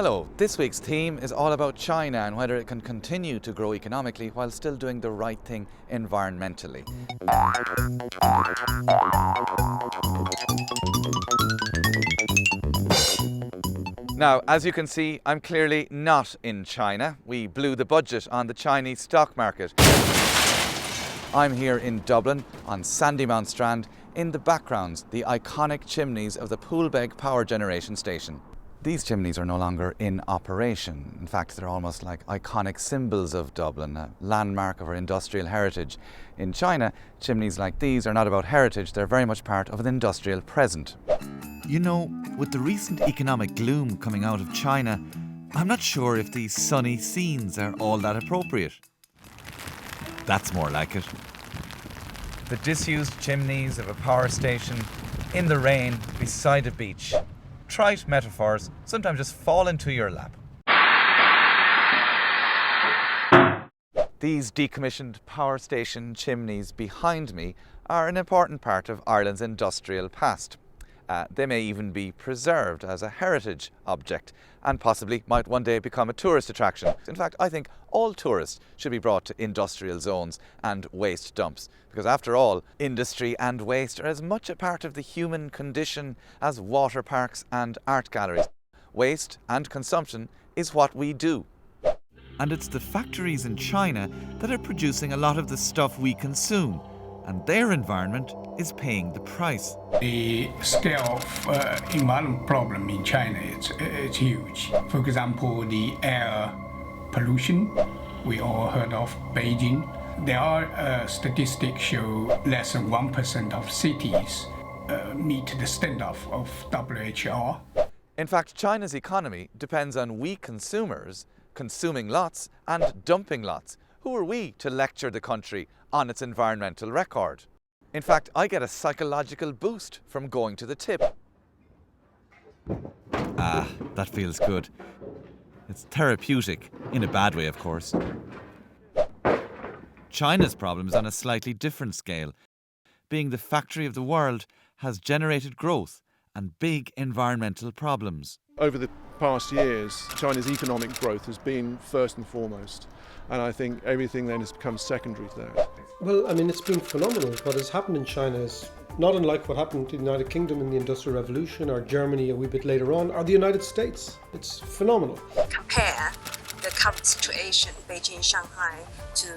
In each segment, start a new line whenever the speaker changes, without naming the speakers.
Hello, this week's theme is all about China and whether it can continue to grow economically while still doing the right thing environmentally. Now, as you can see, I'm clearly not in China. We blew the budget on the Chinese stock market. I'm here in Dublin on Sandymount Strand. In the background, the iconic chimneys of the Poolbeg power generation station. These chimneys are no longer in operation. In fact, they're almost like iconic symbols of Dublin, a landmark of our industrial heritage. In China, chimneys like these are not about heritage, they're very much part of an industrial present. You know, with the recent economic gloom coming out of China, I'm not sure if these sunny scenes are all that appropriate. That's more like it. The disused chimneys of a power station in the rain beside a beach. Trite metaphors sometimes just fall into your lap. These decommissioned power station chimneys behind me are an important part of Ireland's industrial past. They may even be preserved as a heritage object and possibly might one day become a tourist attraction. In fact, I think all tourists should be brought to industrial zones and waste dumps because after all, industry and waste are as much a part of the human condition as water parks and art galleries. Waste and consumption is what we do. And it's the factories in China that are producing a lot of the stuff we consume, and their environment is paying the price.
The scale of environment problem in China is huge. For example, the air pollution, we all heard of Beijing. There are statistics show less than 1% of cities meet the standard of WHO.
In fact, China's economy depends on we consumers consuming lots and dumping lots. Who are we to lecture the country on its environmental record? In fact, I get a psychological boost from going to the tip. Ah, that feels good. It's therapeutic, in a bad way, of course. China's problem is on a slightly different scale. Being the factory of the world has generated growth and big environmental problems.
Over the past years, China's economic growth has been first and foremost. And I think everything then has become secondary to that.
Well, I mean, it's been phenomenal. What has happened in China is not unlike what happened in the United Kingdom in the Industrial Revolution, or Germany a wee bit later on, or the United States. It's phenomenal.
Compare the current situation, Beijing, Shanghai, to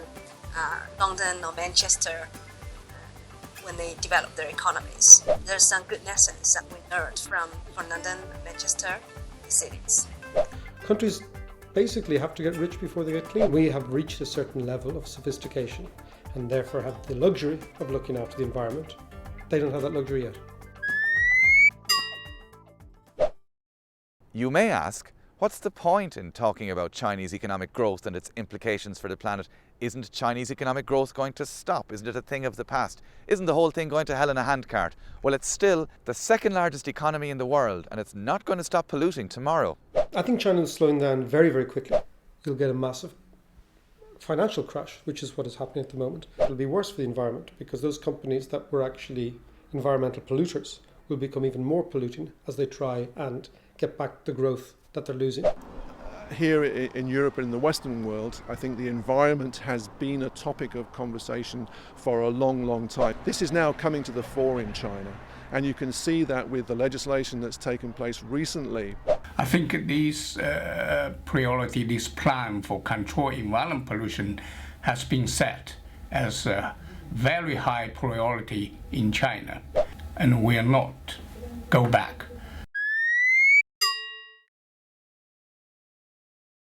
London or Manchester when they developed their economies. There's some good lessons that we learned from London, Manchester cities.
Countries basically have to get rich before they get clean. We have reached a certain level of sophistication and therefore have the luxury of looking after the environment. They don't have that luxury yet.
You may ask, what's the point in talking about Chinese economic growth and its implications for the planet? Isn't Chinese economic growth going to stop? Isn't it a thing of the past? Isn't the whole thing going to hell in a handcart? Well, it's still the second largest economy in the world and it's not going to stop polluting tomorrow.
I think China is slowing down very, very quickly. You'll get a massive financial crash, which is what is happening at the moment. It'll be worse for the environment because those companies that were actually environmental polluters will become even more polluting as they try and get back the growth that they're losing.
Here in Europe and in the Western world, I think the environment has been a topic of conversation for a long, long time. This is now coming to the fore in China, and you can see that with the legislation that's taken place recently.
I think this priority, this plan for control environment pollution has been set as a very high priority in China, and will not go back.